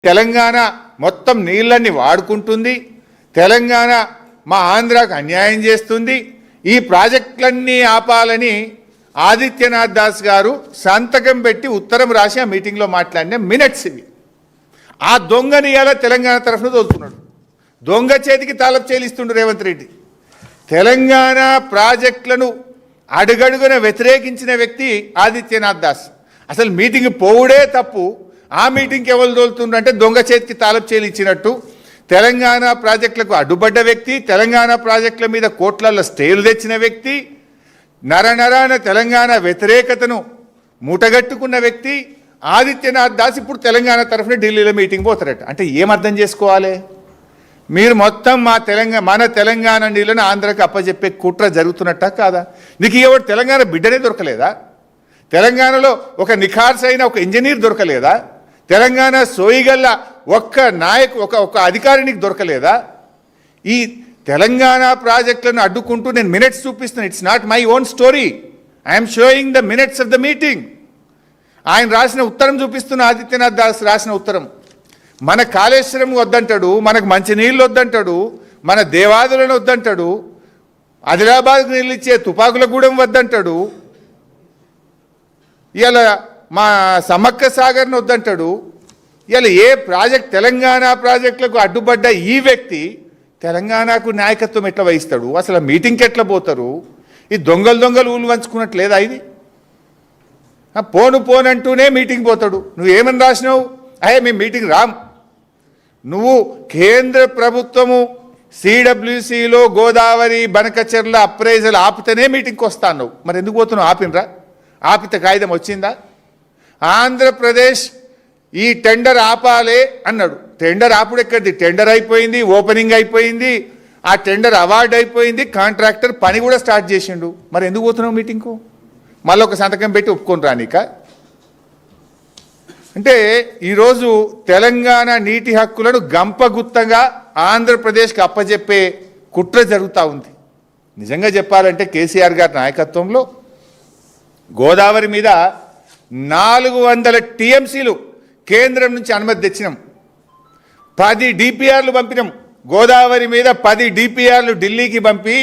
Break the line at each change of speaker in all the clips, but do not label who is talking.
తెలంగాణ మొత్తం నీళ్ళని వాడుకుంటుంది. తెలంగాణ మా ఆంధ్రాకు అన్యాయం చేస్తుంది. ఈ ప్రాజెక్టులన్నీ ఆపాలని ఆదిత్యనాథ్ దాస్ గారు సంతకం పెట్టి ఉత్తరం రాసి ఆ మీటింగ్లో మాట్లాడిన మినిట్స్ ఇవి. ఆ దొంగని ఇలా తెలంగాణ తరఫున తోలుతున్నాడు. దొంగ చేతికి తాళపు చేలిస్తుండు రేవంత్ రెడ్డి. తెలంగాణ ప్రాజెక్టులను అడుగడుగున వ్యతిరేకించిన వ్యక్తి ఆదిత్యనాథ్ దాస్. అసలు మీటింగ్ పోవుడే తప్పు. ఆ మీటింగ్కి ఎవరు తోలుతుండ్రంటే దొంగ చేతికి తాళపు చేలు ఇచ్చినట్టు. తెలంగాణ ప్రాజెక్టులకు అడ్డుపడ్డ వ్యక్తి, తెలంగాణ ప్రాజెక్టుల మీద కోట్లలో స్టేలు తెచ్చిన వ్యక్తి, నరనరాన తెలంగాణ వ్యతిరేకతను మూటగట్టుకున్న వ్యక్తి ఆదిత్యనాథ్ దాస్ ఇప్పుడు తెలంగాణ తరఫున ఢిల్లీలో మీటింగ్ పోతారట. అంటే ఏమర్థం చేసుకోవాలి? మీరు మొత్తం మన తెలంగాణ నీళ్ళను ఆంధ్రాకి అప్పచెప్పే కుట్ర జరుగుతున్నట్ట కాదా? నీకు ఎవరు తెలంగాణ బిడ్డనే దొరకలేదా? తెలంగాణలో ఒక నిఖార్సైన ఒక ఇంజనీర్ దొరకలేదా? తెలంగాణ సోయిగల్ల ఒక్క ఒక అధికారి దొరకలేదా? ఈ తెలంగాణ ప్రాజెక్టులను అడ్డుకుంటూ నేను మినిట్స్ చూపిస్తున్నాను. It's not my own story. I'm showing the minutes of the meeting. ఆయన రాసిన ఉత్తరం చూపిస్తున్న ఆదిత్యనాథ్ దాస్ రాసిన ఉత్తరం. మన కాళేశ్వరం వద్దంటాడు, మనకు మంచి నీళ్ళు వద్దంటాడు, మన దేవాదులను వద్దంటాడు, ఆదిలాబాద్కు నీళ్ళు ఇచ్చే తుపాకులగూడెం వద్దంటాడు, ఇలా మా సమ్మక్క సాగర్ను వద్దంటాడు. ఇలా ఏ ప్రాజెక్ట్ తెలంగాణ ప్రాజెక్టులకు అడ్డుపడ్డ ఈ వ్యక్తి తెలంగాణకు నాయకత్వం ఎట్లా వహిస్తాడు? అసలు మీటింగ్కి ఎట్లా పోతారు? ఈ దొంగలు ఊళ్ళు వంచుకున్నట్లేదా ఇది? పోనంటూనే మీటింగ్ పోతాడు. నువ్వేమని రాసినావు? మేము మీటింగ్ రామ్. నువ్వు కేంద్ర ప్రభుత్వము సిడబ్ల్యూసిలో గోదావరి బనకచెర్ల అప్రైజల్ ఆపితేనే మీటింగ్కి వస్తాను. మరి ఎందుకు పోతున్నావు? ఆపినరా? ఆపితే కాగితం వచ్చిందా? ఆంధ్రప్రదేశ్ ఈ టెండర్ ఆపాలే అన్నాడు. టెండర్ ఆపుడు ఎక్కడిది? టెండర్ అయిపోయింది, ఓపెనింగ్ అయిపోయింది, ఆ టెండర్ అవార్డు అయిపోయింది, కాంట్రాక్టర్ పని కూడా స్టార్ట్ చేసిండు. మరి ఎందుకు పోతున్నావు మీటింగ్కు? మళ్ళీ ఒక సంతకం పెట్టి ఒప్పుకొని రానిక? అంటే ఈరోజు తెలంగాణ నీటి హక్కులను గంపగుత్తగా ఆంధ్రప్రదేశ్కి అప్పచెప్పే కుట్ర జరుగుతూ ఉంది. నిజంగా చెప్పాలంటే కేసీఆర్ గారి నాయకత్వంలో గోదావరి మీద 400 టీఎంసీలు కేంద్రం నుంచి అనుమతి తెచ్చినాం. 10 డిపిఆర్లు పంపినాం. గోదావరి మీద 10 డిపిఆర్లు ఢిల్లీకి పంపి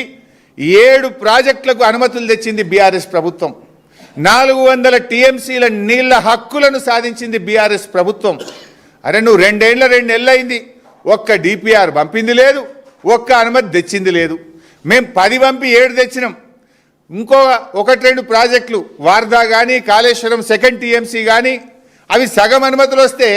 7 ప్రాజెక్టులకు అనుమతులు తెచ్చింది బీఆర్ఎస్ ప్రభుత్వం. 400 టీఎంసీల నీళ్ల హక్కులను సాధించింది బీఆర్ఎస్ ప్రభుత్వం. అరే నువ్వు 2 నెలలు అయింది, ఒక్క డిపిఆర్ పంపింది లేదు, ఒక్క అనుమతి తెచ్చింది లేదు. మేము 10 పంపి 7 తెచ్చినాం. ఇంకో 1-2 ప్రాజెక్టులు వార్దా కానీ కాళేశ్వరం సెకండ్ టీఎంసీ కానీ అవి సగం అనుమతులు వస్తే